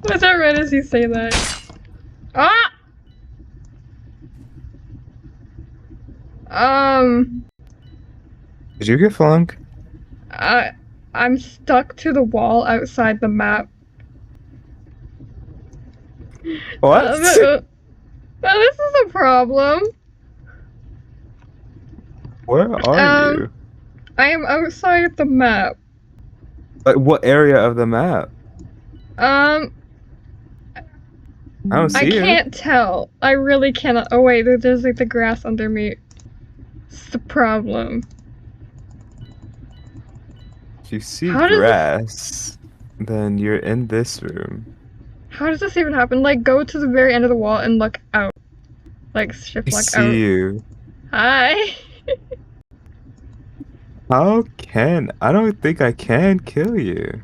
What's that right as you say that? Ah! Did you get flunk? I'm stuck to the wall outside the map. What? This is a problem. Where are Um, you? I am outside the map. Like, what area of the map? Um, I don't I see you. can't tell. I really cannot. Oh wait, there's like the grass under me. It's the problem. If you see How does this? grass, then you're in this room. How does this even happen? Like, go to the very end of the wall and look out. Like, I shift lock see out. you. Hi. How can I don't think I can kill you.